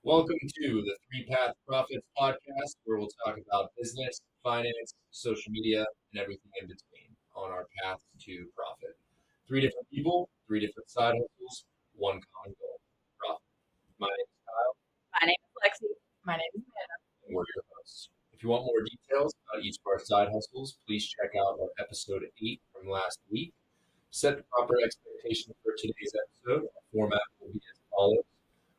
Welcome to the Three Path Profits podcast, where we'll talk about business, finance, social media, and everything in between on our path to profit. Three different people, three different side hustles, one common goal: profit. My name is Kyle, My name is Lexi. My name is Amanda. and we're your hosts. If you want more details about each of our side hustles, please check out our episode 8 from last week. Set the proper expectations for today's episode. Our format will be as follows.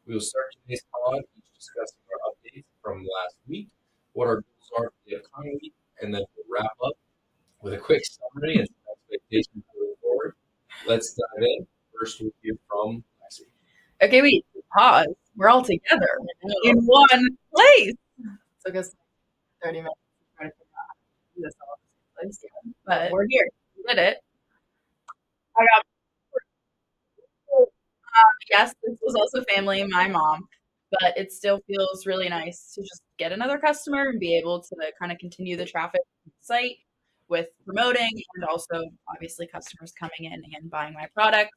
We will start today's pod each discussing our updates from last week, what our goals are for the upcoming week, and then we'll wrap up with a quick summary and some expectations moving forward. Let's dive in. First, we'll hear from Lexi. Okay, wait, pause. We're all together in one place. Took us 30 minutes to try to figure out how to do this all in the same place. But we're here. We did it. I got yes, this was also family, my mom, but it still feels really nice to just get another customer and be able to kind of continue the traffic on the site with promoting and also obviously customers coming in and buying my product.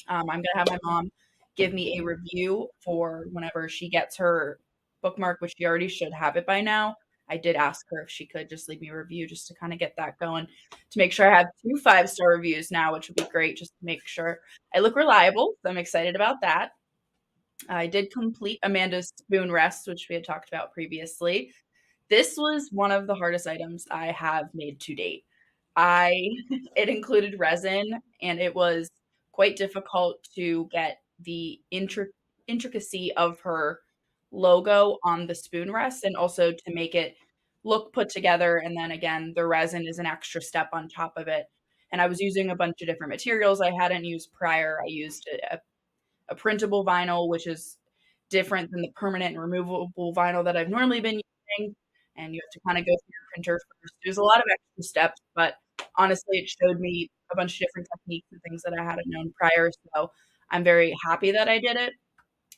I'm going to have my mom give me a review for whenever she gets her bookmark, which she already should have it by now. I did ask her if she could just leave me a review just to kind of get that going to make sure I have 2 5-star reviews now, which would be great just to make sure I look reliable. So I'm excited about that. I did complete Amanda's spoon rest, which we had talked about previously. This was one of the hardest items I have made to date. It included resin and it was quite difficult to get the intricacy of her logo on the spoon rest and also to make it look put together. And then again, the resin is an extra step on top of it. And I was using a bunch of different materials I hadn't used prior. I used a printable vinyl, which is different than the permanent and removable vinyl that I've normally been using. And you have to kind of go through your printer first. There's a lot of extra steps, but honestly, it showed me a bunch of different techniques and things that I hadn't known prior. So I'm very happy that I did it.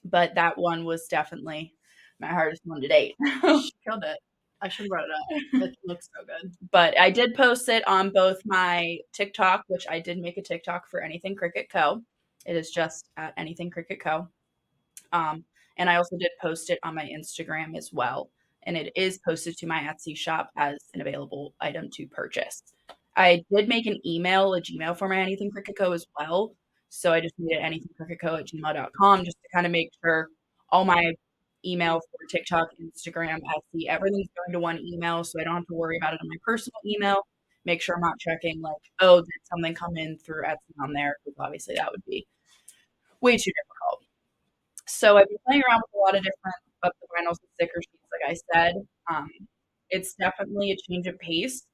But that one was definitely my hardest one to date. She killed it. I should have brought it up. It looks so good. But I did post it on both my TikTok, which I did make a TikTok for Anything Cricket Co. It is just at Anything Cricket Co. And I also did post it on my Instagram as well. And it is posted to my Etsy shop as an available item to purchase. I did make an email, a Gmail for my Anything Cricket Co. as well. So I just made it anythingcricketco@gmail.com just to kind of make sure all my email for TikTok, Instagram, Etsy, everything's going to one email. So I don't have to worry about it on my personal email. Make sure I'm not checking like, oh, did something come in through Etsy on there? Because obviously that would be way too difficult. So I've been playing around with a lot of different of the vinyls and sticker sheets, like I said. Um, it's definitely a change of pace.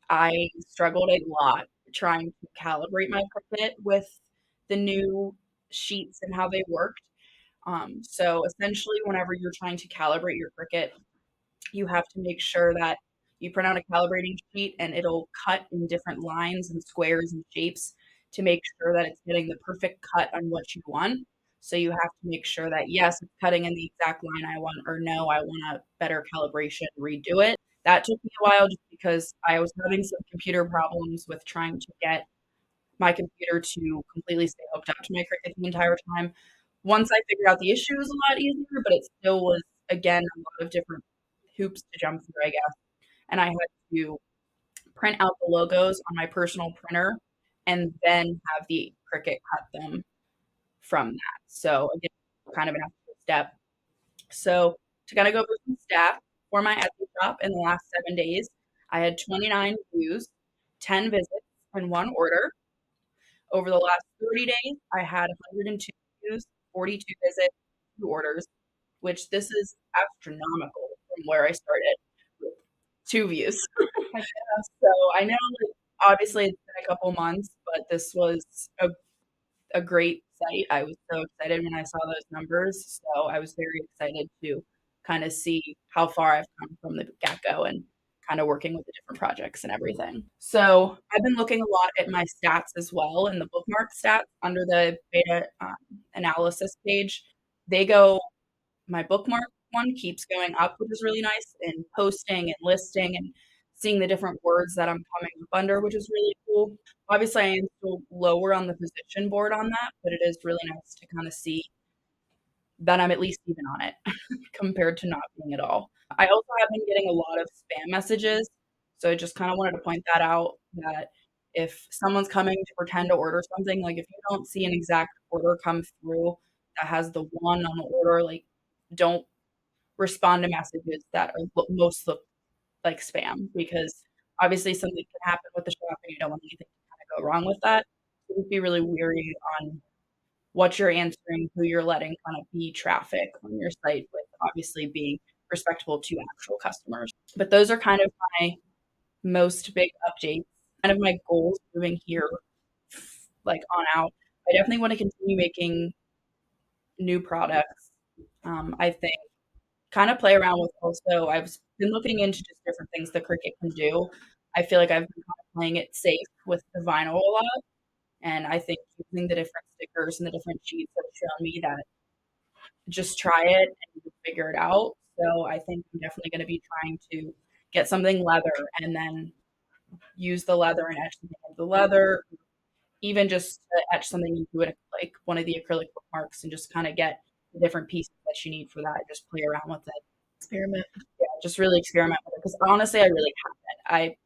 I struggled a lot trying to calibrate my Cricut with the new sheets and how they worked. So essentially, whenever you're trying to calibrate your Cricut, you have to make sure that you print out a calibrating sheet and it'll cut in different lines and squares and shapes to make sure that it's getting the perfect cut on what you want. So you have to make sure that yes, it's cutting in the exact line I want, or no, I want a better calibration, redo it. That took me a while just because I was having some computer problems with trying to get my computer to completely stay hooked up to my Cricut the entire time. Once I figured out the issue, it was a lot easier, but it still was, again, a lot of different hoops to jump through, I guess. And I had to print out the logos on my personal printer and then have the Cricut cut them from that. So again, kind of an extra step. So to kind of go over some stats for my Etsy shop in the last 7 days, I had 29 views, 10 visits, and one order. Over the last 30 days, I had 102 views, 42 visits, 2 orders, which this is astronomical from where I started with 2 views. So I know, like, obviously it's been a couple months, but this was a great site. I was so excited when I saw those numbers. So I was very excited to kind of see how far I've come from the get go and kind of working with the different projects and everything. So I've been looking a lot at my stats as well and the bookmark stats under the beta analysis page. They go, my bookmark one keeps going up, which is really nice, and posting and listing and seeing the different words that I'm coming up under, which is really cool. Obviously, I am still lower on the position board on that, but it is really nice to kind of see then I'm at least even on it compared to not being at all. I also have been getting a lot of spam messages, so I just kind of wanted to point that out that if someone's coming to pretend to order something, like if you don't see an exact order come through that has the one on the order, like don't respond to messages that are most look like spam because obviously something can happen with the shop and you don't want anything to kind of go wrong with that. So just be really weary on what you're answering, who you're letting kind of be traffic on your site with obviously being respectful to actual customers. But those are kind of my most big updates. Kind of my goals moving here, like on out. I definitely want to continue making new products. I think kind of play around with also, I've been looking into just different things the Cricut can do. I feel like I've been kind of playing it safe with the vinyl a lot. And I think using the different stickers and the different sheets have shown me that just try it and you'll figure it out. So I think I'm definitely going to be trying to get something leather and then use the leather and etch something into the leather, even just to etch something into it, like one of the acrylic bookmarks, and just kind of get the different pieces that you need for that. Just play around with it, Experiment. yeah, just really experiment with it. Because honestly, I really haven't.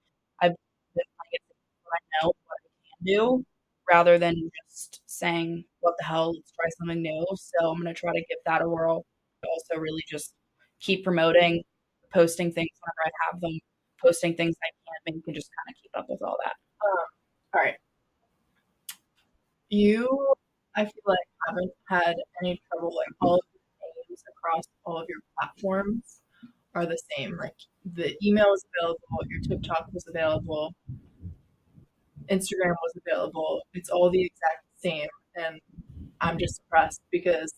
I've been playing it what I know, what I can do, rather than just saying, "What the hell? Let's try something new." So I'm gonna try to give that a whirl. Also, really just keep promoting, posting things whenever I have them, posting things I can't make, and just kind of keep up with all that. All right. You, I feel like, haven't had any trouble. Like all of your names across all of your platforms are the same. Like the email is available, your TikTok was available, Instagram was available. It's all the exact same. And I'm just impressed because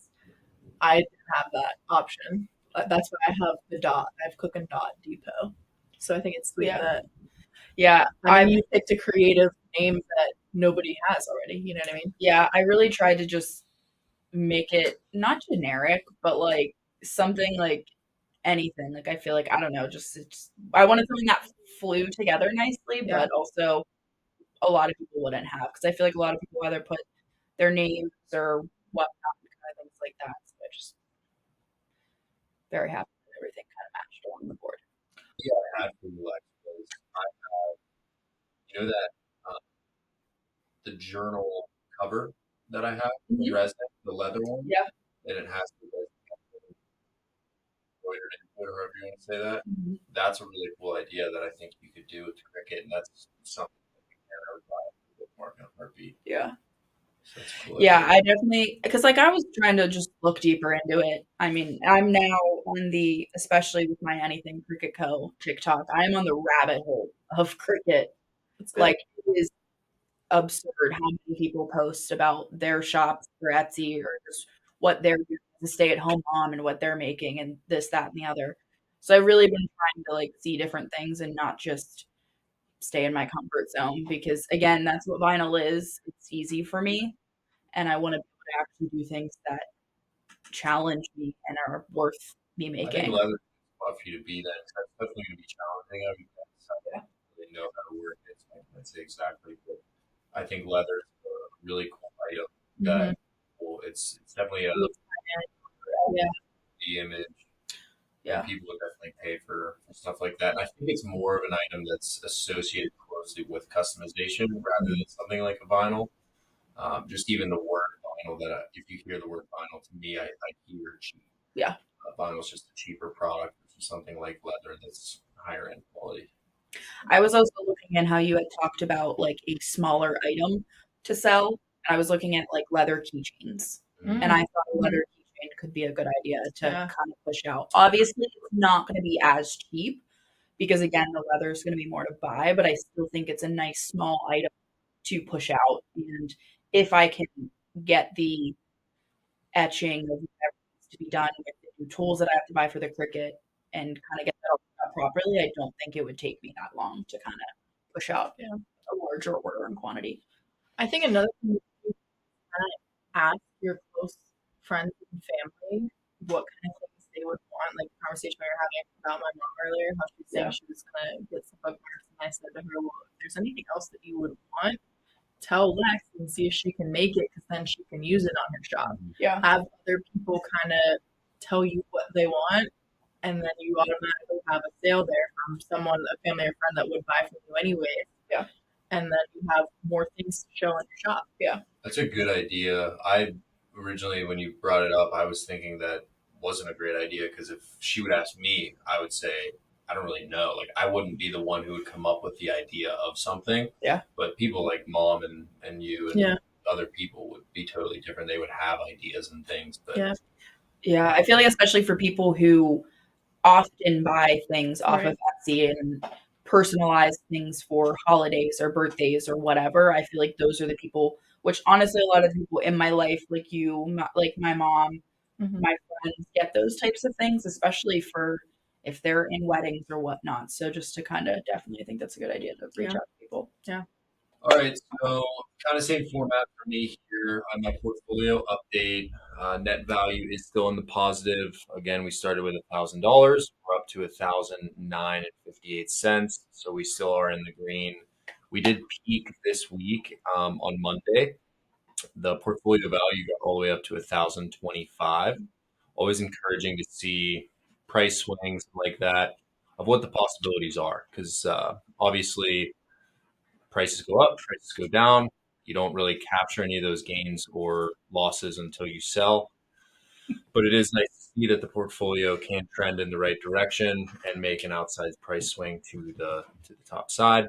I didn't have that option. That's why I have the dot. I have Cook and Dot Depot. So I think it's sweet Yeah. that Yeah, I mean you picked a creative name that nobody has already. You know what I mean? yeah, I really tried to just make it not generic, but like something like anything. Like I feel like I don't know, just I wanted something that flew together nicely, Yeah. but also a lot of people wouldn't have because I feel like a lot of people either put their names or whatnot, kind of things like that. So I just very happy that everything kind of matched along the board. Yeah, I had from Lex was I have, you know that the journal cover that I have, the Mhm. resin, the leather one, Yeah. and it has the resin embroidered into it, or however you want to say that. Mhm. That's a really cool idea that I think you could do with the Cricut, and that's something that you can never buy a bookmark in a heartbeat. Yeah. So that's a cool Yeah, idea. I definitely because like I was trying to just look deeper into it. I mean, I'm now on the especially with my Anything Cricket Co. TikTok, I am on the rabbit hole of Cricket. It's good. Like it is absurd how many people post about their shops for Etsy or just what they're doing as a stay-at-home mom and what they're making and this, that, and the other. So I've really been trying to like see different things and not just stay in my comfort zone because again, that's what vinyl is. It's easy for me and I want to be able to actually do things that challenge me and are worth me I think making. leather is a spot for you to be that. It's definitely going to be challenging. I mean, I Yeah. don't really know how to work it, so I can't say exactly, but I think leather is a really cool item Mhm. that well, it's definitely a Yeah. the image, and Yeah. people would definitely pay for stuff like that. And I think it's more of an item that's associated closely with customization rather than something like a vinyl. Just even the word vinyl that if you hear the word vinyl to me, I hear cheap. Yeah. Vinyl is just a cheaper product versus something like leather that's higher end quality. I was also looking at how you had talked about like a smaller item to sell. And I was looking at like leather keychains. Mm. And I thought a leather keychain could be a good idea to Yeah. kind of push out. Obviously, it's not going to be as cheap because again, the leather is going to be more to buy, but I still think it's a nice small item to push out. And if I can get the etching of whatever needs to be done with the new tools that I have to buy for the Cricut and kind of get that all set up properly, I don't think it would take me that long to kind of push out Yeah. a larger order and quantity. I think another thing you kind of ask your close friends and family what kind of things they would want. Like the conversation we were having about my mom earlier, how she was saying Yeah. she was gonna get some bookmarks, and I said to her, "Well, if there's anything else that you would want, tell Lex and see if she can make it. Because then she can use it on her shop. Yeah. Have other people kind of tell you what they want, and then you automatically have a sale there from someone, a family or friend that would buy from you anyways. Yeah. And then you have more things to show in your shop. Yeah. That's a good idea. I originally, when you brought it up, I was thinking that wasn't a great idea because if she would ask me, I would say, I don't really know. Like, I wouldn't be the one who would come up with the idea of something. Yeah. But people like mom and you and Yeah. other people would be totally different. They would have ideas and things. But Yeah. Yeah. I feel like, especially for people who often buy things off of Right. Etsy and personalize things for holidays or birthdays or whatever, I feel like those are the people, which honestly, a lot of people in my life, like you, like my mom, Mhm. my friends, get those types of things, especially for if they're in weddings or whatnot. So just to kind of definitely, I think that's a good idea to reach Yeah. out to people. all right, so kind of same format for me here on my portfolio update. Net value is still in the positive. Again, we started with $1,000. We're up to $1,009.58. So we still are in the green. We did peak this week on Monday. The portfolio value got all the way up to 1,025. Always encouraging to see price swings like that of what the possibilities are, because obviously prices go up, prices go down. You don't really capture any of those gains or losses until you sell. But it is nice to see that the portfolio can trend in the right direction and make an outsized price swing to the top side.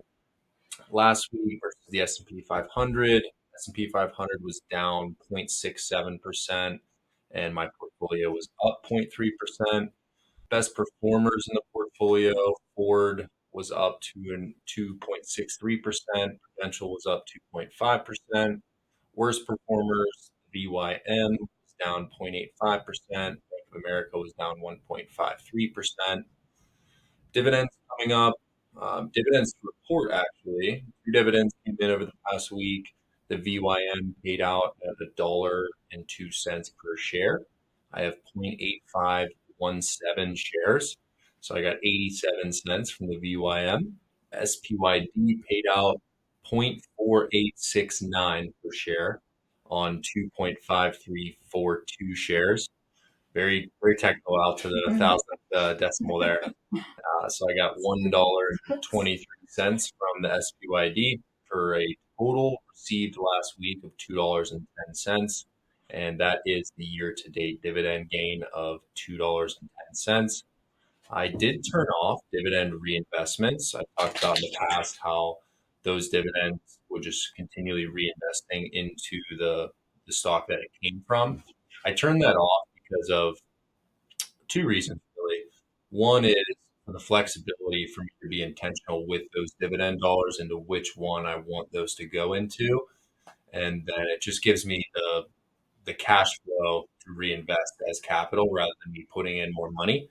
Last week versus the S&P 500, S&P 500 was down 0.67% and my portfolio was up 0.3%. Best performers in the portfolio, Ford was up to 2.63%, Prudential was up 2.5%. Worst performers, BYM was down 0.85%, Bank of America was down 1.53%. Dividends coming up. Dividends to report actually. Two dividends came in over the past week. The VYM paid out at $1.02 per share. I have 0.8517 shares. So I got 87 cents from the VYM. SPYD paid out 0.4869 per share on 2.5342 shares. Very, very technical out to the thousandth decimal there. So I got $1.23 from the SPYD for a total received last week of $2.10. And that is the year to date dividend gain of $2.10. I did turn off dividend reinvestments. I talked about in the past how those dividends would just continually reinvesting into the stock that it came from. I turned that off because of two reasons, really. One is for the flexibility for me to be intentional with those dividend dollars into which one I want those to go into. And then it just gives me the cash flow to reinvest as capital rather than me putting in more money,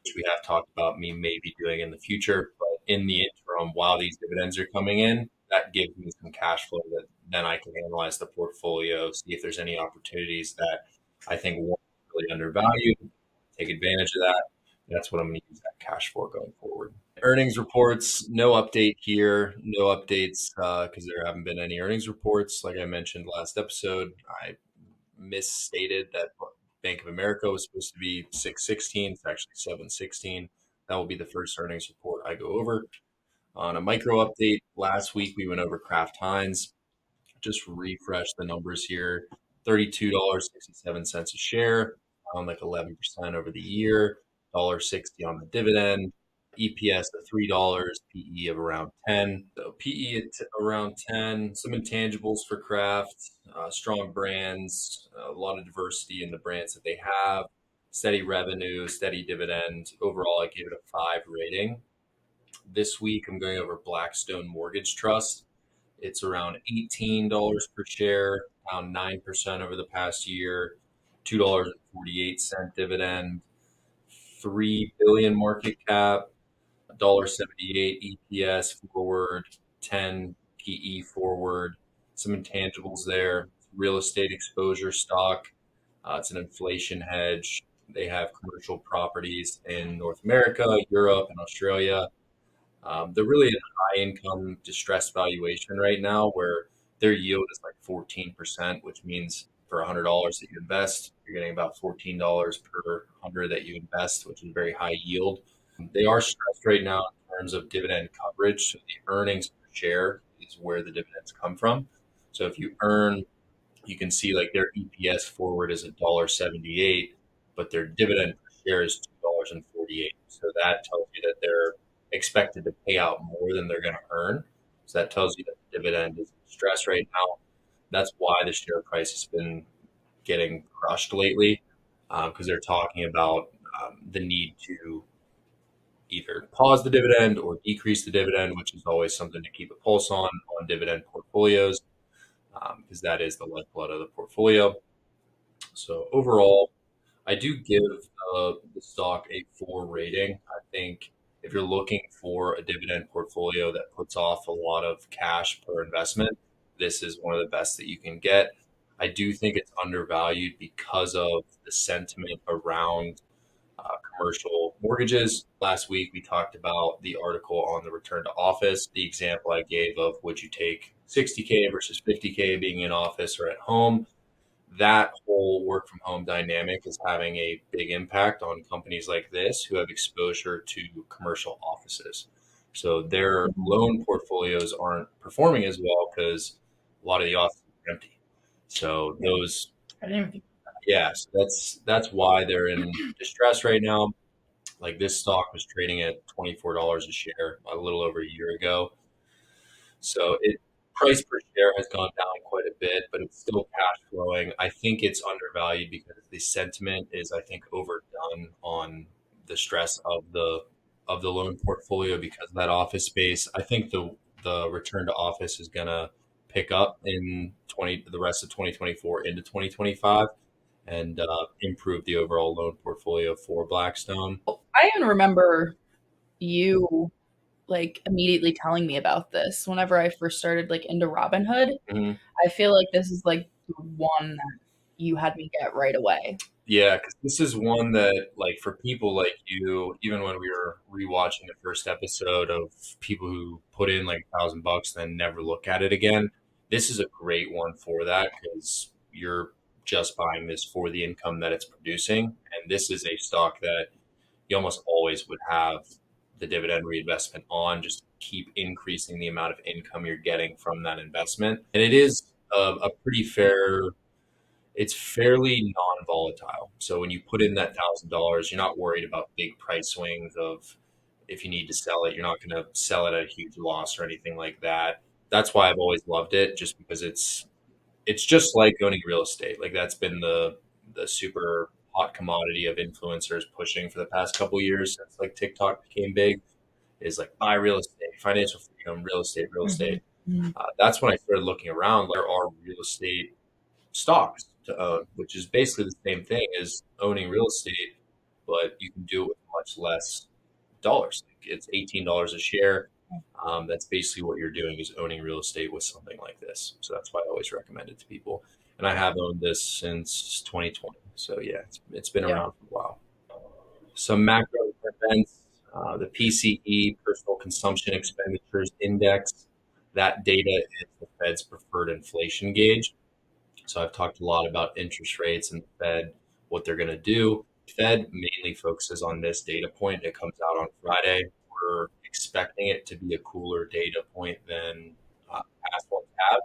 which we have talked about me maybe doing in the future. But in the interim, while these dividends are coming in, that gives me some cash flow that then I can analyze the portfolio, see if there's any opportunities that I think one is really undervalued, take advantage of that. That's what I'm going to use that cash for going forward. Earnings reports, no update here, no updates because there haven't been any earnings reports. Like I mentioned last episode, I misstated that Bank of America was supposed to be 616. It's actually 716. That will be the first earnings report I go over. On a micro update, last week we went over Kraft Heinz. Just refresh the numbers here. $32.67 a share, down like 11% over the year. $1.60 on the dividend. EPS of $3, PE of around 10. So PE at around 10. Some intangibles for Kraft, strong brands, a lot of diversity in the brands that they have, steady revenue, steady dividend. Overall, I gave it a 5 rating. This week, I'm going over Blackstone Mortgage Trust. It's around $18 per share, down 9% over the past year, $2.48 dividend, 3 billion market cap, $1.78 EPS forward, 10 PE forward, some intangibles there, real estate exposure stock. It's an inflation hedge. They have commercial properties in North America, Europe, and Australia. They're really in high income distressed valuation right now where their yield is like 14%, which means for $100 that you invest, you're getting about $14 per 100 that you invest, which is very high yield. They are stressed right now in terms of dividend coverage. So the earnings per share is where the dividends come from. So if you earn, you can see like their EPS forward is $1.78, but their dividend per share is $2.48. So that tells you that they're expected to pay out more than they're going to earn. So that tells you that the dividend is in stress right now. That's why the share price has been getting crushed lately, because they're talking about the need to either pause the dividend or decrease the dividend, which is always something to keep a pulse on dividend portfolios, because that is the lifeblood of the portfolio. So overall, I do give the stock a 4 rating. I think if you're looking for a dividend portfolio that puts off a lot of cash per investment, this is one of the best that you can get. I do think it's undervalued because of the sentiment around commercial mortgages. Last week, we talked about the article on the return to office. The example I gave of would you take 60K versus 50K being in office or at home? That whole work from home dynamic is having a big impact on companies like this who have exposure to commercial offices. So their loan portfolios aren't performing as well because a lot of the offices are empty. So those, I didn't even think. yes, that's why they're in distress right now. Like this stock was trading at $24 a share a little over a year ago. So it price per share has gone down quite a bit, but it's still cash flowing. I think it's undervalued because the sentiment is, I think, overdone on the stress of the loan portfolio because of that office space. I think the return to office is gonna pick up in 20 the rest of 2024 into 2025 and improve the overall loan portfolio for Blackstone. I even remember you like immediately telling me about this whenever I first started like into Robinhood. Mhm. I feel like this is like the one that you had me get right away. Yeah, because this is one that, like, for people like you, even when we were rewatching the first episode of people who put in like $1,000, then never look at it again, this is a great one for that because you're just buying this for the income that it's producing. And this is a stock that you almost always would have the dividend reinvestment on, just keep increasing the amount of income you're getting from that investment. And it is a pretty fair, it's fairly non-volatile. So when you put in that $1,000, you're not worried about big price swings of if you need to sell it, you're not going to sell it at a huge loss or anything like that. That's why I've always loved it, just because it's just like owning real estate. Like that's been the super hot commodity of influencers pushing for the past couple years since like TikTok became big. Is like buy real estate, financial freedom, real estate, real estate. Mm-hmm. That's when I started looking around. There are real estate stocks to own, which is basically the same thing as owning real estate, but you can do it with much less dollars. Like it's $18 a share. That's basically what you're doing is owning real estate with something like this. So that's why I always recommend it to people. And I have owned this since 2020. So yeah, it's been Yeah. around for a while. Some macro events, the PCE, Personal Consumption Expenditures Index, that data is the Fed's preferred inflation gauge. So I've talked a lot about interest rates and the Fed, what they're going to do. The Fed mainly focuses on this data point. It comes out on Friday. We're expecting it to be a cooler data point than past ones have,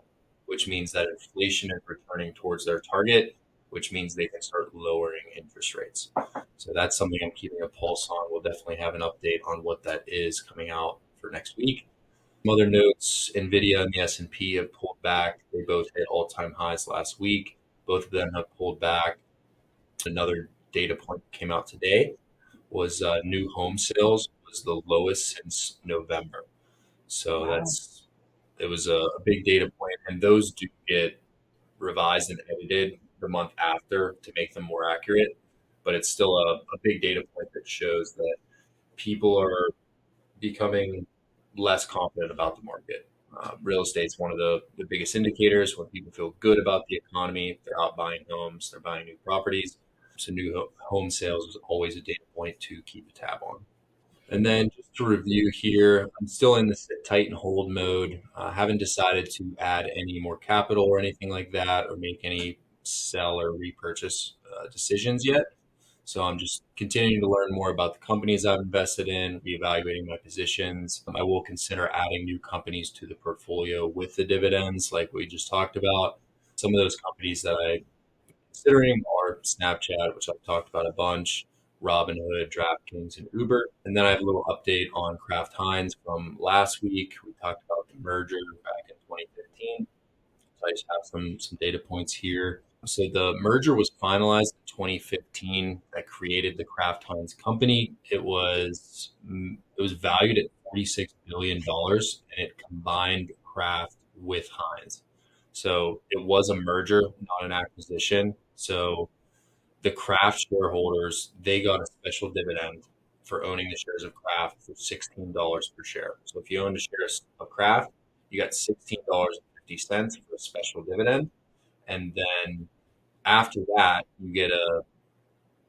which means that inflation is returning towards their target, which means they can start lowering interest rates. So that's something I'm keeping a pulse on. We'll definitely have an update on what that is coming out for next week. Some other notes, Nvidia and the S&P have pulled back. They both hit all-time highs last week. Both of them have pulled back. Another data point that came out today was new home sales was the lowest since November. So Wow. it was a big data point, and those do get revised and edited the month after to make them more accurate. But it's still a big data point that shows that people are becoming less confident about the market. Real estate's one of the biggest indicators when people feel good about the economy. They're out buying homes, they're buying new properties. So new home sales is always a data point to keep a tab on. And then just to review here, I'm still in the sit tight and hold mode. I haven't decided to add any more capital or anything like that or make any sell or repurchase decisions yet. So I'm just continuing to learn more about the companies I've invested in, reevaluating my positions. I will consider adding new companies to the portfolio with the dividends, like we just talked about. Some of those companies that I'm considering are Snapchat, which I've talked about a bunch, Robinhood, DraftKings, and Uber. And then I have a little update on Kraft Heinz from last week. We talked about the merger back in 2015. So I just have some data points here. So the merger was finalized in 2015. That created the Kraft Heinz company. It was valued at $46 billion, and it combined Kraft with Heinz. So it was a merger, not an acquisition. So the Kraft shareholders, they got a special dividend for owning the shares of Kraft for $16 per share. So if you owned a share of Kraft, you got $16.50 for a special dividend. And then after that, you get a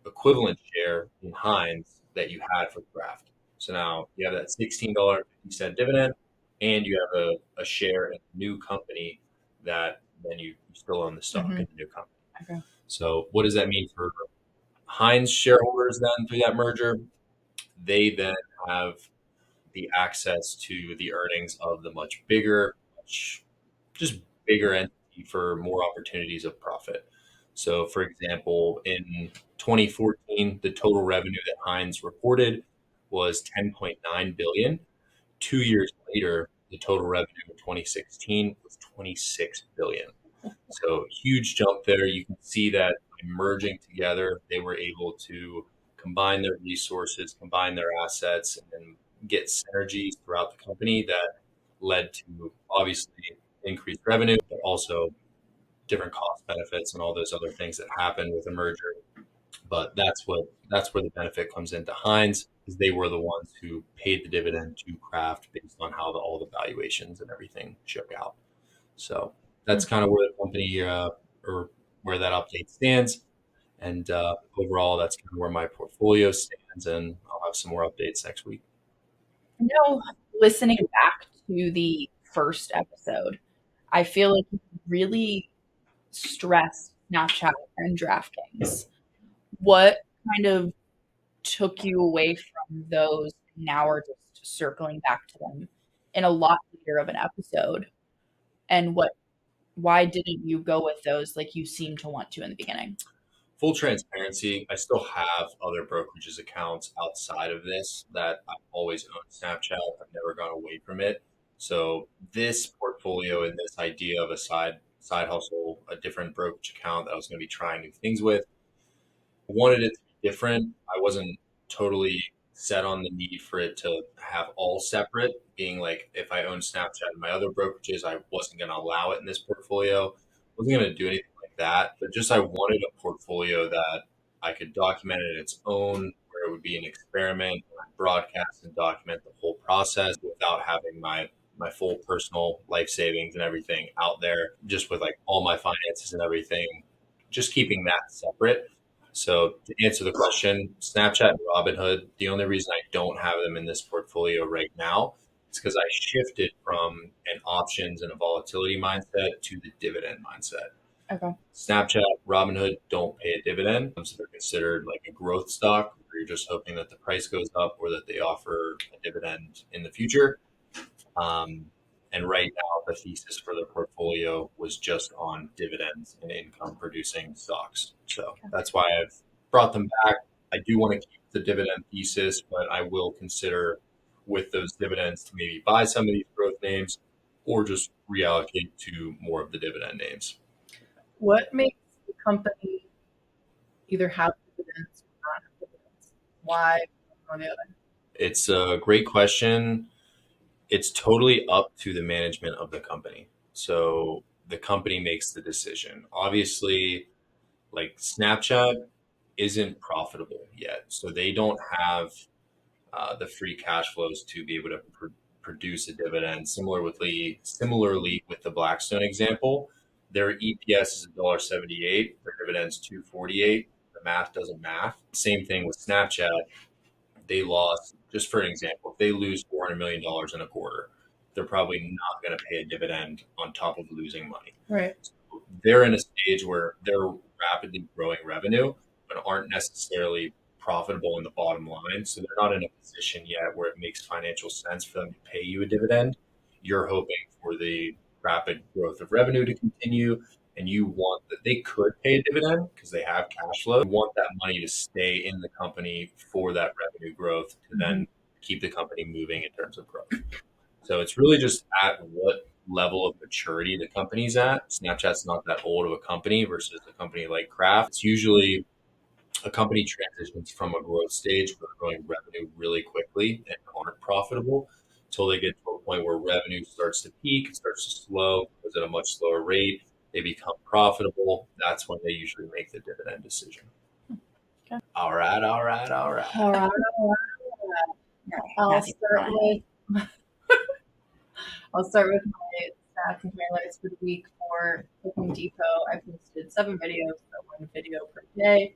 equivalent share in Heinz that you had for Kraft. So now you have that $16.50 dividend, and you have a share in a new company that then you still own the stock in the new company. Okay. So what does that mean for Heinz shareholders then through that merger? They then have the access to the earnings of the much bigger, much just bigger entity for more opportunities of profit. So, for example, in 2014, the total revenue that Heinz reported was 10.9 billion. 2 years later, the total revenue in 2016 was 26 billion. So, huge jump there. You can see that by merging together, they were able to combine their resources, combine their assets, and get synergies throughout the company that led to obviously increased revenue, but also different cost benefits and all those other things that happen with a merger. But that's where the benefit comes into Heinz, because they were the ones who paid the dividend to Kraft based on how all the valuations and everything shook out. So that's kind of where the company or where that update stands. And overall, that's kind of where my portfolio stands. And I'll have some more updates next week. Listening back to the first episode, I feel like you really stressed Snapchat and DraftKings. What kind of took you away from those? Now we're just circling back to them in a lot later of an episode. And why didn't you go with those like you seemed to want to in the beginning? Full transparency, I still have other brokerages accounts outside of this that I've always owned Snapchat. I've never gone away from it. So this portfolio and this idea of a side hustle, a different brokerage account that I was going to be trying new things with, I wanted it to be different. I wasn't totally set on the need for it to have all separate, being like if I owned Snapchat and my other brokerages, I wasn't going to allow it in this portfolio. Wasn't going to do anything like that, but just I wanted a portfolio that I could document it in its own, where it would be an experiment, where I broadcast and document the whole process without having my full personal life savings and everything out there, just with like all my finances and everything, just keeping that separate. So to answer the question, Snapchat and Robinhood, the only reason I don't have them in this portfolio right now is because I shifted from an options and a volatility mindset to the dividend mindset. Okay. Snapchat, Robinhood don't pay a dividend. So they're considered like a growth stock where you're just hoping that the price goes up or that they offer a dividend in the future. And right now, the thesis for the portfolio was just on dividends and income producing stocks. So that's why I've brought them back. I do want to keep the dividend thesis, but I will consider with those dividends to maybe buy some of these growth names or just reallocate to more of the dividend names. What makes the company either have dividends or not have dividends? Why one or the other? It's a great question. It's totally up to the management of the company. So the company makes the decision. Obviously, like Snapchat isn't profitable yet. So they don't have the free cash flows to be able to produce a dividend. Similarly with the Blackstone example, their EPS is $1.78, their dividend's $2.48. The math doesn't math. Same thing with Snapchat. they lost, just for an example, if they lose $400 million in a quarter, they're probably not going to pay a dividend on top of losing money. Right. So they're in a stage where they're rapidly growing revenue, but aren't necessarily profitable in the bottom line. So they're not in a position yet where it makes financial sense for them to pay you a dividend. You're hoping for the rapid growth of revenue to continue, and you want that they could pay a dividend because they have cash flow. You want that money to stay in the company for that revenue growth to then keep the company moving in terms of growth. So it's really just at what level of maturity the company's at. Snapchat's not that old of a company versus a company like Kraft. It's usually a company transitions from a growth stage where they're growing revenue really quickly and aren't profitable until they get to a point where revenue starts to peak, it starts to slow, goes at a much slower rate. They become profitable. That's when they usually make the dividend decision. Okay. All right. All right. I'll start with my stats and highlights for the week for Cooking Depot. I posted 7 videos, so 1 video per day.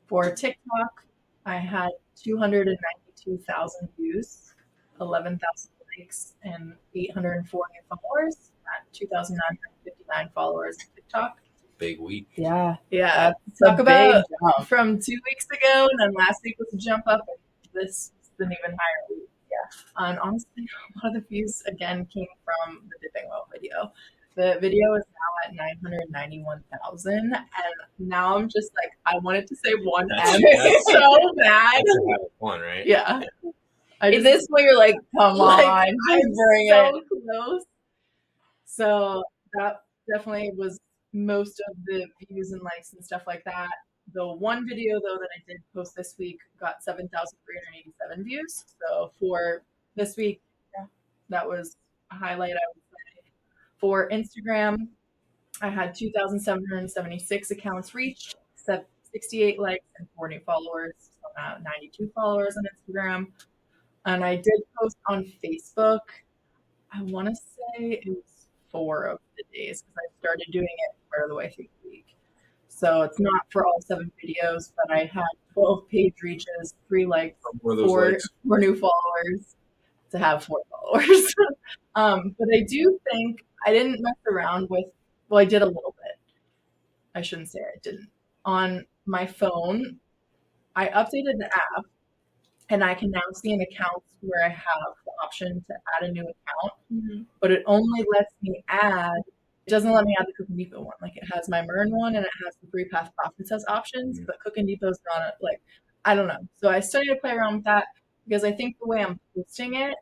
For TikTok, I had 292,000 views, 11,000 likes, and 804 new followers at 2,959 followers on TikTok. Big week. Yeah. Yeah. That's Talk a about big jump. from 2 weeks ago, and then last week was a jump up, and this is an even higher week. Yeah. And honestly, a lot of the views again came from the dipping well video. The video is now at 991,000, and now I'm just like, I wanted to say 1M That's- so bad. That's having fun, right? Yeah. Is this where you're like, come Like, on, I'm just bring so it? close. So that definitely was most of the views and likes and stuff like that. The one video though that I did post this week got 7,387 views. So for this week, that was a highlight, I would say. For Instagram, I had 2,776 accounts reached, 68 likes, and 4 new followers. So now 92 followers on Instagram. And I did post on Facebook. I want to say it was 4 of the days because I started doing it part of the way through the week. So it's not for all 7 videos, but I had 12 page reaches, 3 likes, One of those 4 likes. new followers to have 4 followers. But I do think I didn't mess around with, well, I did a little bit. I shouldn't say I didn't. On my phone, I updated the app, and I can now see an account where I have the option to add a new account, but it only lets me add, it doesn't let me add the Cooking Depot one. Like, it has my Mern one, and it has the Free Path Profits as options, but Cooking Depot's not, like, I don't know. So I started to play around with that because I think the way I'm posting it,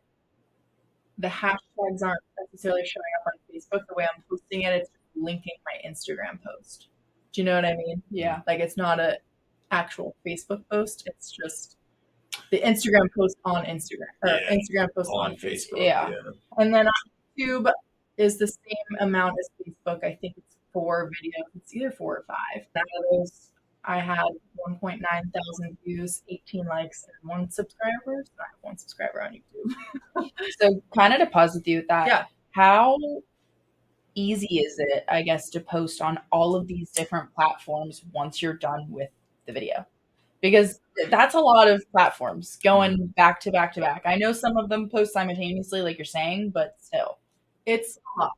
the hashtags aren't necessarily showing up on Facebook. The way I'm posting it, it's linking my Instagram post. Do you know what I mean? Yeah. Like, it's not a actual Facebook post. It's just the Instagram post on Instagram, or Instagram post on Facebook. Yeah. And then on YouTube is the same amount as Facebook. I think it's 4 videos. It's either 4 or 5. Out of those, I had 1.9 thousand views, 18 likes, and 1 subscriber. So I have 1 subscriber on YouTube. So kind of to pause with you with that, Yeah. how easy is it, I guess, to post on all of these different platforms once you're done with the video? Because that's a lot of platforms going back to back to back. I know some of them post simultaneously, like you're saying, but still. It's a lot.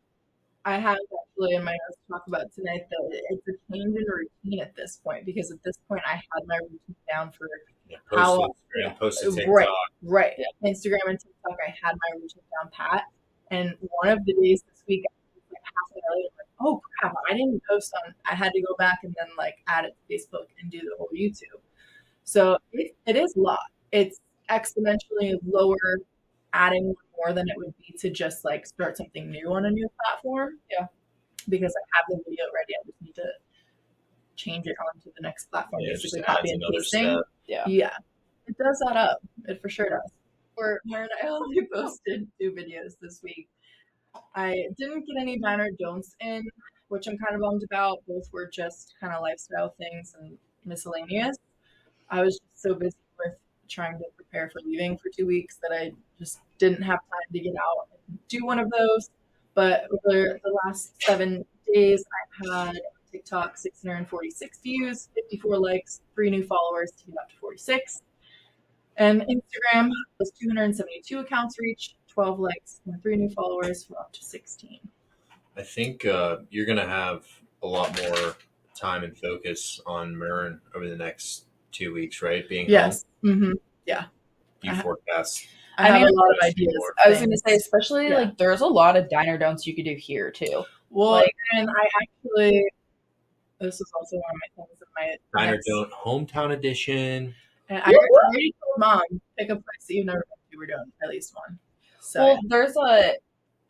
I have actually in my notes to talk about tonight that it's a change in routine at this point, because at this point I had my routine down for Post Instagram, post to TikTok. Right. Instagram and TikTok, I had my routine down pat. And one of the days this week, I was like half an hour later, like, oh crap, I didn't post on, I had to go back and then like add it to Facebook and do the whole YouTube. So it is a lot. It's exponentially lower adding more than it would be to just like start something new on a new platform. Yeah. Because I have the video ready. I just need to change it onto the next platform. Yeah, basically just copy adds and another pasting. step. Yeah. It does add up. It for sure does. For Maren, I only posted 2 videos this week. I didn't get any banner don'ts in, which I'm kind of bummed about. Both were just kind of lifestyle things and miscellaneous. I was just so busy with trying to prepare for leaving for 2 weeks that I just didn't have time to get out and do one of those. But over the last 7 days, I've had TikTok 646 views, 54 likes, 3 new followers to get up to 46. And Instagram was 272 accounts reached, 12 likes, and 3 new followers for up to 16. I think you're going to have a lot more time and focus on Mern over the next 2 weeks, right? Being Yes. home. Yeah. Do you forecast? I have a lot of ideas. I was going to say, things. especially Yeah. like there's a lot of diner don'ts you could do here too. Well, Like- and I actually, this was also one of my things in my Diner next- Don't Hometown Edition. And I already told Mom, pick a place that you've never been to. We're doing at least one. So well, there's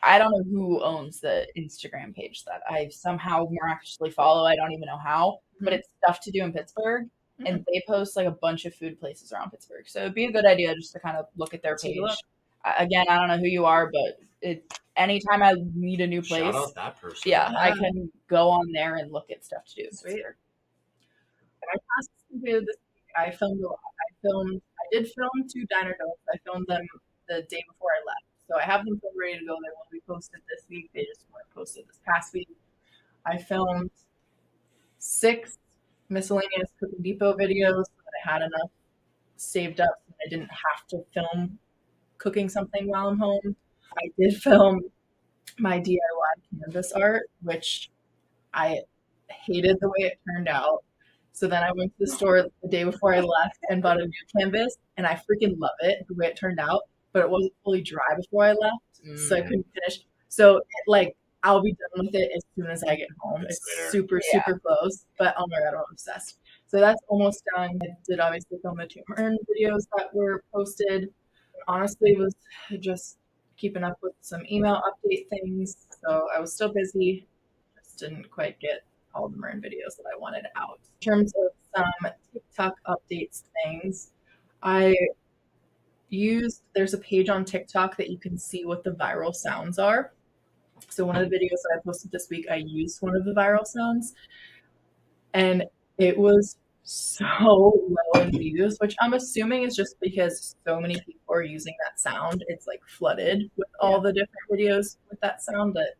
I don't know who owns the Instagram page that I somehow miraculously follow. I don't even know how, but it's Stuff to Do in Pittsburgh. And they post like a bunch of food places around Pittsburgh. So it'd be a good idea just to kind of look at their Take page. a look. Again, I don't know who you are, but anytime I meet a new place, Shout out that person. yeah, I can go on there and look at Stuff to Do. Sweet. And I passed this this week. I filmed a lot. I did film 2 diner don'ts. I filmed them the day before I left. So I have them filmed ready to go. They will be posted this week. They just weren't posted this past week. I filmed 6 miscellaneous Cooking Depot videos so that I had enough saved up so I didn't have to film cooking something while I'm home. I did film my DIY canvas art, which I hated the way it turned out. So then I went to the store the day before I left and bought a new canvas, and I freaking love it the way it turned out, but it wasn't fully dry before I left, so I couldn't finish. So I'll be done with it as soon as I get home. It's super close, but oh my god, I'm obsessed. So that's almost done. I did obviously film the 2 Mern videos that were posted. Honestly, was just keeping up with some email update things, so I was still busy. Just didn't quite get all the Mern videos that I wanted out. In terms of some TikTok updates things, there's a page on TikTok that you can see what the viral sounds are. So one of the videos that I posted this week, I used one of the viral sounds, and it was so low in views, which I'm assuming is just because so many people are using that sound. It's like flooded with all the different videos with that sound that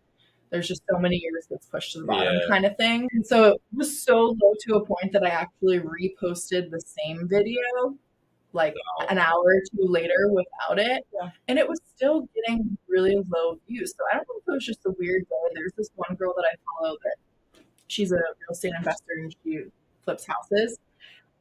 there's just so many years that's pushed to the bottom kind of thing. And so it was so low to a point that I actually reposted the same video like an hour or 2 later without it. Yeah. And it was still getting really low views. So I don't know if it was just a weird day. There's this one girl that I follow that she's a real estate investor and she flips houses.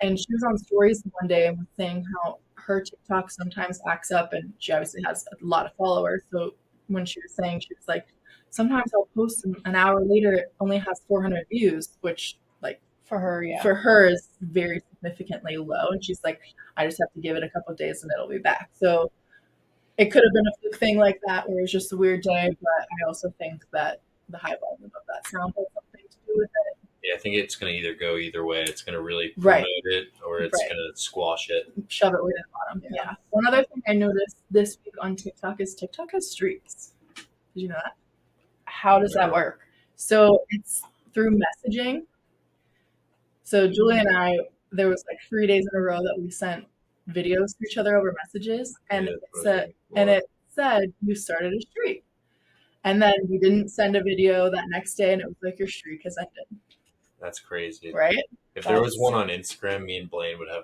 And she was on stories one day and was saying how her TikTok sometimes acts up, and she obviously has a lot of followers. So when she was saying, she was like, sometimes I'll post an hour later, it only has 400 views, which like for her is very significantly low. And she's like, I just have to give it a couple of days and it'll be back. So it could have been a fluke thing like that where it was just a weird day, but I also think that the high volume of that sound has something to do with it. Yeah, I think it's going to either go either way. It's going to really promote it, or it's going to squash it. Shove it way to the bottom. Yeah. One other thing I noticed this week on TikTok is TikTok has streaks. Did you know that? How does that work? So it's through messaging. So Julie and I, there was like 3 days in a row that we sent videos to each other over messages, and it said you started a streak. And then we didn't send a video that next day, and it was like your streak has ended. That's crazy, right? If there was one on Instagram, me and Blaine would have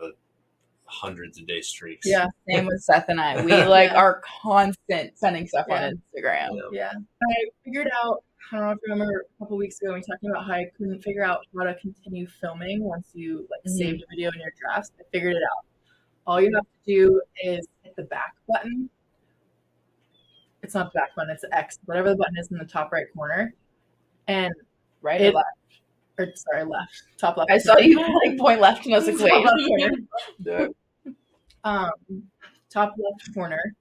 hundreds of day streaks. Yeah, same with Seth and I. We are constant sending stuff on Instagram. Yeah. I figured out, I don't know if you remember a couple weeks ago we talking about how I couldn't figure out how to continue filming once you saved a video in your drafts. I figured it out. All you have to do is hit the back button. It's not the back button, it's the X, whatever the button is in the top right corner. And right or left? Or sorry, left. Top left. I saw you point left and I was like, wait. Top left corner.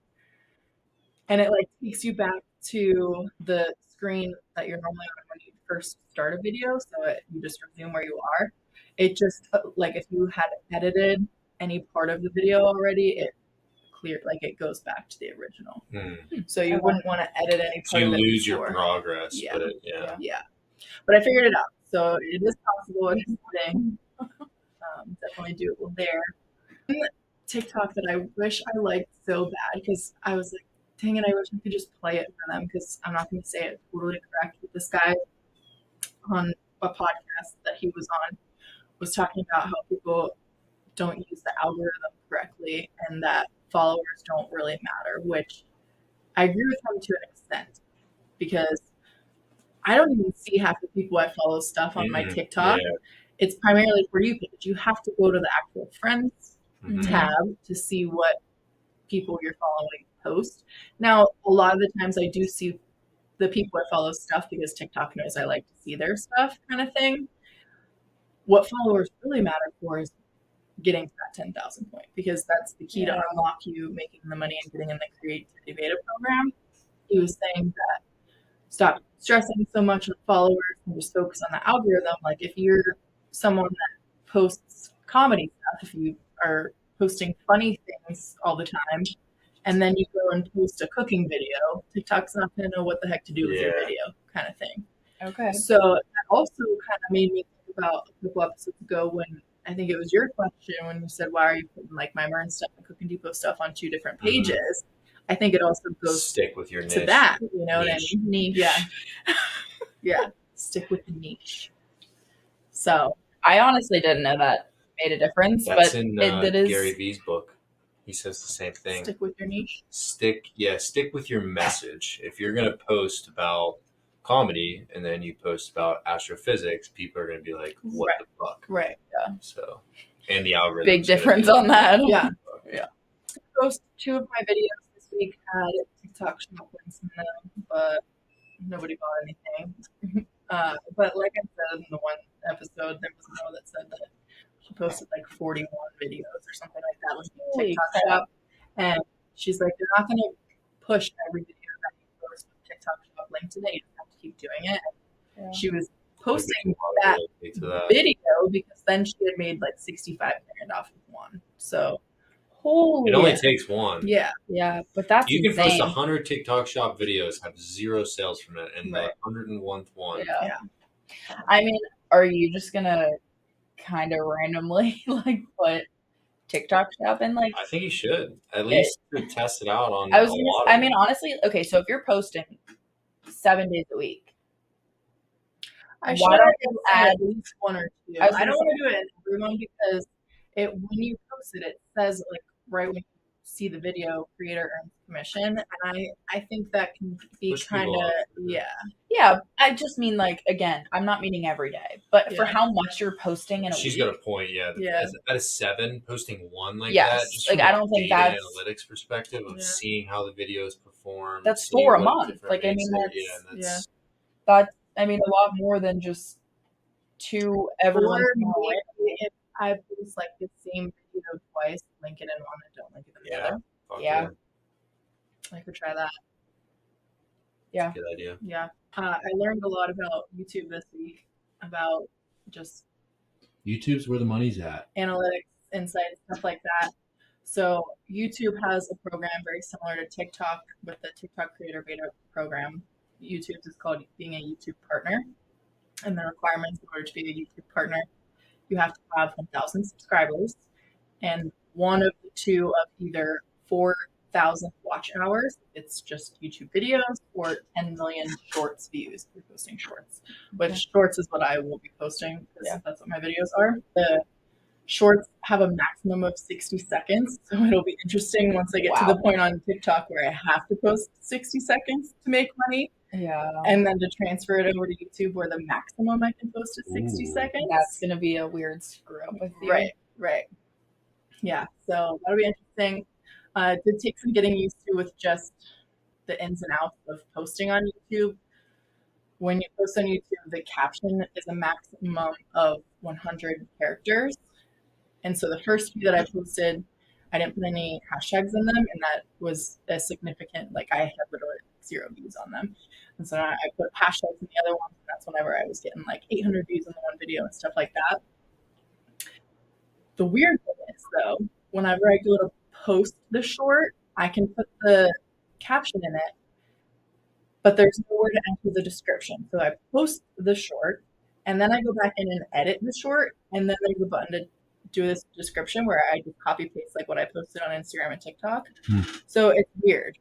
And it takes you back to the screen that you're normally on when you first start a video. So you just resume where you are. It just, if you had edited any part of the video already, it it goes back to the original. So you wouldn't want to edit any part of it. So you lose your progress. Yeah. But But I figured it out. So it is possible. It is a thing. Definitely doable there. TikTok that I wish I liked so bad because I was like, dang it, I wish I could just play it for them because I'm not going to say it totally correct. But this guy on a podcast that he was talking about how people don't use the algorithm correctly, and and that followers don't really matter, which I agree with him to an extent, because I don't even see half the people I follow stuff on my TikTok. Yeah. It's primarily For You page. You have to go to the actual friends Mhm. tab to see what people you're following post. Now, a lot of the times I do see the people I follow stuff because TikTok knows I like to see their stuff, kind of thing. What followers really matter for is getting to that 10,000 point, because that's the key to unlock you making the money and getting in the creativity beta program. He was saying that stop stressing so much on followers and just focus on the algorithm. Like if you're someone that posts comedy stuff, if you are posting funny things all the time, and then you go and post a cooking video, TikTok's not going to know what the heck to do with your Yeah. video, kind of thing. Okay. So that also kind of made me think about a couple episodes ago when I think it was your question when you said, why are you putting like my Mern stuff and Cooking Depot stuff on 2 different pages? I think it also goes Stick with your niche. to that, you know what I Niche. mean? Niche. Yeah. Yeah. Stick with the niche. So I honestly didn't know that made a difference, That's but in it is. Gary Vee's book. He says the same thing. stick with your niche. Stick with your message. If you're gonna post about comedy and then you post about astrophysics, people are gonna be like, "What Right. the fuck?" Right. So, and the algorithm. Big difference on that. Yeah. Yeah. Post 2 of my videos this week had TikTok shop links in them, but nobody bought anything. But like I said in the one episode, there was a girl that said that she posted like 41 videos or something like that with the Holy TikTok crap. shop. And she's like, they're not going to push every video that you post with TikTok shop link today. You just have to keep doing it. Yeah. She was posting that that video because then she had made like 65 grand off of one. So, Holy. It only takes one. yeah. Yeah, but that's You can insane. post 100 TikTok shop videos, have 0 sales from it, and Right. the 101th one. Yeah. I mean, are you just gonna kind of randomly like put TikTok shop in? Like, I think you should at least to test it out on. I was. a Gonna, lot I of mean, them. honestly, okay. So if you're posting 7 days a week, I Why should don't you add add- at least 1 or 2. I was I gonna don't want to do it in everyone because when you post it, it says like right when you see the video, creator earns commission, and I think that can be Push kind people of off. yeah. I just mean like again, I'm not meaning every day, but for Yeah. how much you're posting in a She's week. got a point. Yeah. Yeah. At a 7, posting 1 like Yes, that. Just like, from I a don't think data that's- analytics perspective of Yeah. seeing how the videos perform. That's seeing 4 a what month. different Like, I makes mean, it. that's- Yeah. I mean, a lot more than just 2 every once Or in a while. maybe if I post like the same video twice, link it in one and don't link it in the Yeah. other. Fuck Yeah. I could try that. Yeah. Good idea. Yeah. I learned a lot about YouTube this week, about just YouTube's where the money's at. analytics, insights, stuff like that. So YouTube has a program very similar to TikTok with the TikTok Creator Beta program. YouTube's is called being a YouTube partner. And the requirements in order to be a YouTube partner, you have to have 1,000 subscribers and one of the 2 of either 4,000 watch hours, it's just YouTube videos, or 10 million shorts views. You're posting shorts, which shorts is what I will be posting because that's what my videos are. The shorts have a maximum of 60 seconds, so it'll be interesting once I get to the point on TikTok where I have to post 60 seconds to make money, Yeah. and then to transfer it over to YouTube where the maximum I can post is 60 Ooh. seconds. That's gonna be a weird screw up with you. Right. Yeah, so that'll be interesting. It did take some getting used to with just the ins and outs of posting on YouTube. When you post on YouTube, the caption is a maximum of 100 characters. And so the first few that I posted, I didn't put any hashtags in them, and that was a significant, like I had literally 0 views on them. And so I put hashtags in the other ones, and that's whenever I was getting like 800 views on the one video and stuff like that. The weird thing is, though, whenever I go to post the short, I can put the caption in it, but there's nowhere to enter the description. So I post the short, and then I go back in and edit the short, and then there's a button to do this description where I just copy paste like what I posted on Instagram and TikTok. So it's weird.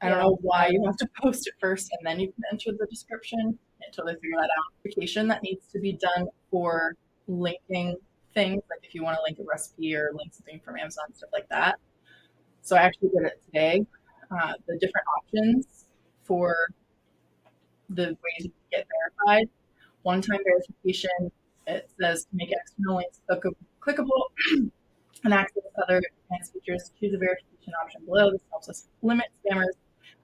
I don't know why you have to post it first and then you can enter the description until they figure that out. Application that needs to be done for linking things, like if you want to link a recipe or link something from Amazon, stuff like that. So I actually did it today. The different options for the ways you can get verified. One-time verification, it says to make external links clickable and access other advanced features. Choose a verification option below. This helps us limit spammers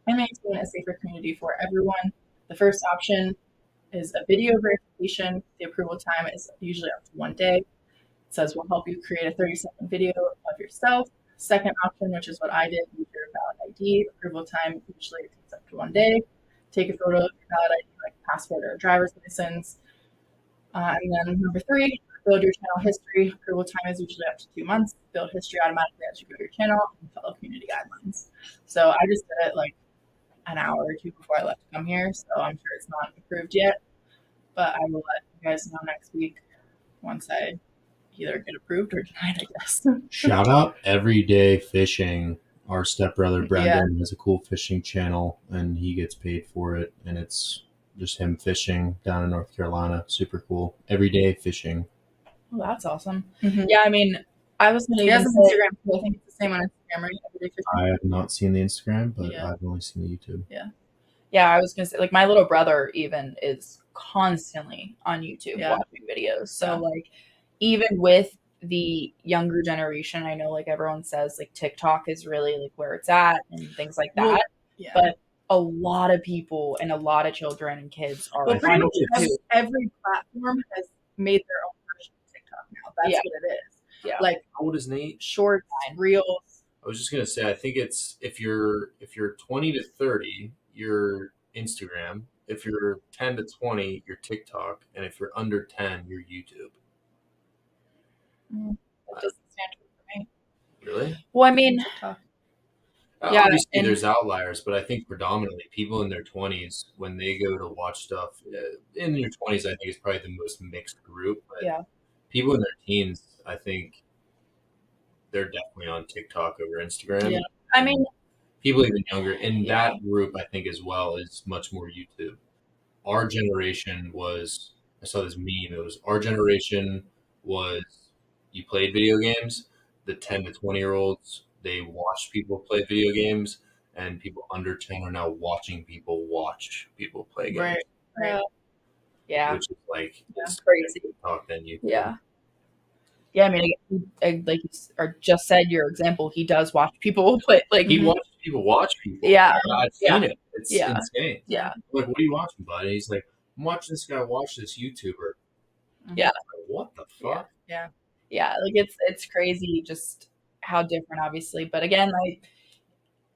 and maintain a safer community for everyone. The first option is a video verification. The approval time is usually up to 1 day. It says we'll help you create a 30-second video of yourself. Second option, which is what I did, use your valid ID. Approval time usually takes up to 1 day. Take a photo of your valid ID, like passport or driver's license. And then number 3, build your channel history. Approval time is usually up to 2 months. Build history automatically as you go to your channel and follow community guidelines. So I just did it like an hour or 2 before I left to come here. So I'm sure it's not approved yet, but I will let you guys know next week once I either get approved or denied, I guess. Shout out Everyday Fishing. Our stepbrother Brendan has a cool fishing channel, and he gets paid for it. And it's just him fishing down in North Carolina. Super cool. Everyday Fishing. Well, that's awesome. Mhm. Yeah, I mean, I was gonna He has even an say, Instagram too. I think it's the same on Instagram, right? Everyday Fishing. I have not seen the Instagram, but Yeah. I've only seen the YouTube. yeah, I was gonna say, like, my little brother even is constantly on YouTube Yeah. watching videos. So Yeah. like, even with the younger generation, I know like everyone says like TikTok is really like where it's at and things like that. Well, yeah. But a lot of people and a lot of children and kids are Well, on pretty much YouTube. every platform has made their own version of TikTok now. That's Yeah. what it is. Yeah. Like How old is Nate? shorts, reels. I was just gonna say, I think it's if you're 20 to 30, you're Instagram. If you're 10 to 20, you're TikTok, and if you're under 10, you're YouTube. That doesn't stand true for me. Really? Well, I mean, TikTok. Yeah, Obviously, and- there's outliers, but I think predominantly people in their 20s, when they go to watch stuff, in your 20s, I think is probably the most mixed group. But Yeah. people in their teens, I think they're definitely on TikTok over Instagram. Yeah. I mean, People even younger in Yeah. that group, I think as well, is much more YouTube. Our generation was, I saw this meme. It was our generation was you played video games. The 10 to 20-year-olds, they watched people play video games, and people under 10 are now watching people watch people play games, Right. Right. yeah, which is like it's crazy. TikTok than YouTube. Yeah. Yeah, I mean, like you just said, your example, he does watch people play. Like, He watches people watch people. Yeah. I've seen it. It's Yeah. insane. yeah, I'm like, what are you watching, bud? And he's like, I'm watching this guy watch this YouTuber. Yeah. I'm like, what the fuck? yeah, like it's crazy just how different, obviously. But again, like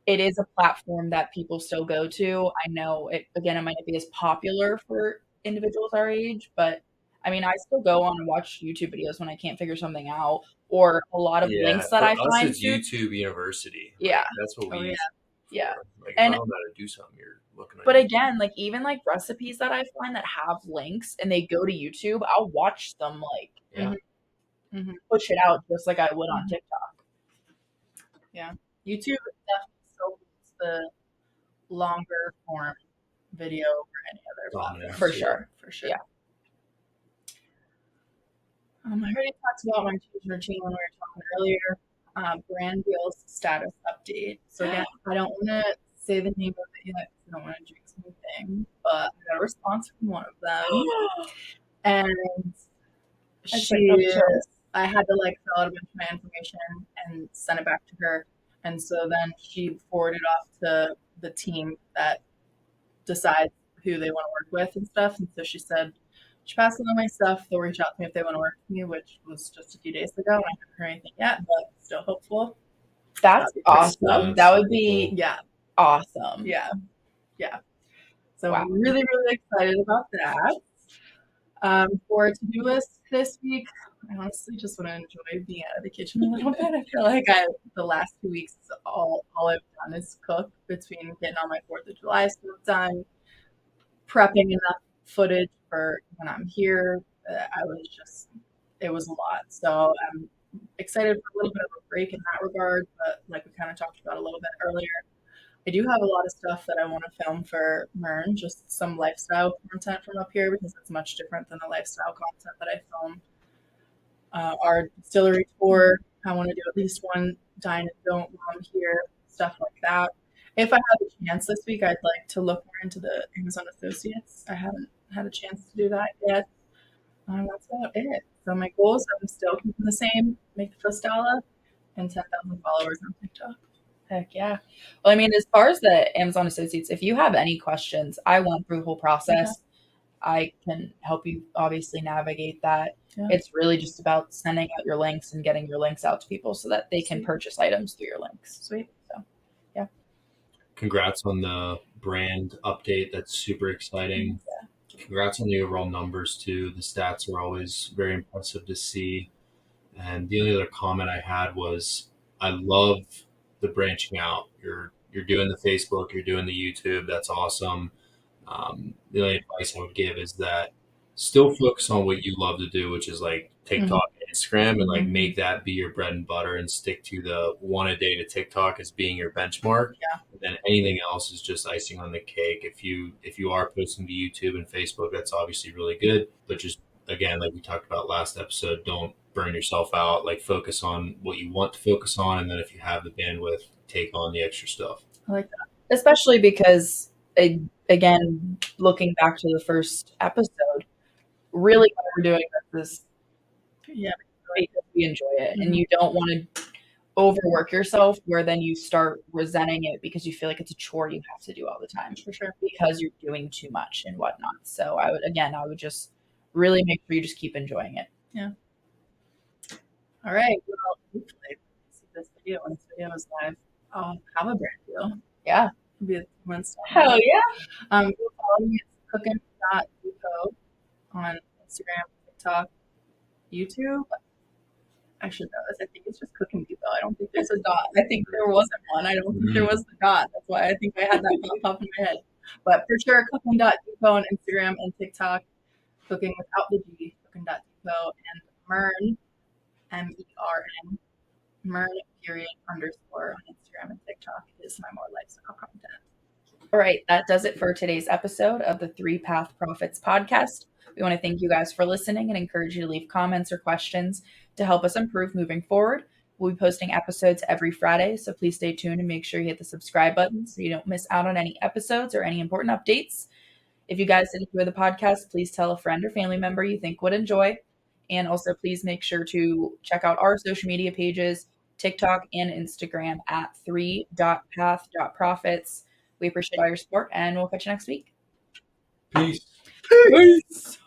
it is a platform that people still go to. I know it again, it might not be as popular for individuals our age, but I mean, I still go on and watch YouTube videos when I can't figure something out, or a lot of links that for I us, find. it's YouTube University. Like, Yeah. that's what we Oh, use. Yeah. for. Like, And- if I don't know how to do something, you're looking at But YouTube. again, like even like recipes that I find that have links and they go to YouTube, I'll watch them like Yeah. Mhm. push it out just like I would on Mhm. TikTok. YouTube definitely still beats the longer form video over any other platform. Dominance. For sure. For sure. Yeah. I already talked about my change routine when we were talking earlier. Brand deals status update. So again, I don't want to say the name of it yet because I don't want to jinx anything, but I got a response from one of them, and I had to like fill out a bunch of my information and send it back to her, and so then she forwarded off to the team that decides who they want to work with and stuff, and so she said. She passed on my stuff. They'll reach out to me if they want to work with me, which was just a few days ago, and I haven't heard anything yet, but still hopeful. That's awesome. That's That would so be cool. Yeah, awesome. yeah. So Wow. I'm really, really excited about that. For to-do list this week, I honestly just want to enjoy being out of the kitchen a little bit. I feel like the last 2 weeks, all I've done is cook between getting all my 4th of July stuff done, prepping enough footage for when I'm here. It was a lot. So I'm excited for a little bit of a break in that regard, but like we kind of talked about a little bit earlier, I do have a lot of stuff that I want to film for Mern, just some lifestyle content from up here because it's much different than the lifestyle content that I film. Our distillery tour, I want to do at least one dine and don't while I'm here, stuff like that. If I have a chance this week, I'd like to look more into the Amazon Associates. I haven't had a chance to do that yet. That's about it. So my goals, I'm still keeping the same: make the first dollar and 10,000 followers on TikTok. Heck yeah. Well, I mean, as far as the Amazon Associates, if you have any questions, I went through the whole process. I can help you obviously navigate that. Yeah. It's really just about sending out your links and getting your links out to people so that they can Sweet. purchase items through your links. Sweet. So, Congrats on the brand update. That's super exciting. Congrats on the overall numbers too. The stats are always very impressive to see. And the only other comment I had was I love the branching out. You're doing the Facebook, you're doing the YouTube. That's awesome. The only advice I would give is that still focus on what you love to do, which is like TikTok and Instagram, and like Mhm. make that be your bread and butter and stick to the one a day to TikTok as being your benchmark. Yeah. And then anything else is just icing on the cake. If you are posting to YouTube and Facebook, that's obviously really good. But just again, like we talked about last episode, don't burn yourself out. Like focus on what you want to focus on, and then if you have the bandwidth, take on the extra stuff. I like that. especially because, again, looking back to the first episode, really what we're doing this is Yeah. because we enjoy it, and you don't want to overwork yourself where then you start resenting it because you feel like it's a chore you have to do all the time For sure. because you're doing too much and whatnot. So I would just really make sure you just keep enjoying it. All right. Well, hopefully, when you see this video, when this video is live, I'll have a brand deal. Yeah. It'll be a comments. Hell yeah. Go follow me. It's cooking.depot on Instagram, TikTok, YouTube. I should know this. I think it's just Cooking Depot. I don't think there's a dot. I think there wasn't one. I don't think there was the dot. That's why I think I had that pop in my head. But for sure, cooking.depot on Instagram and TikTok. Cooking without the G, cooking.depot. And Mern, MERN, Mern __ on Instagram and TikTok is my more lifestyle content. All right, that does it for today's episode of the Three Path Profits podcast. We want to thank you guys for listening and encourage you to leave comments or questions to help us improve moving forward. We'll be posting episodes every Friday, so please stay tuned and make sure you hit the subscribe button so you don't miss out on any episodes or any important updates. If you guys did enjoy the podcast, please tell a friend or family member you think would enjoy. And also, please make sure to check out our social media pages, TikTok and Instagram at 3.path.profits. We appreciate all your support, and we'll catch you next week. Peace. Peace.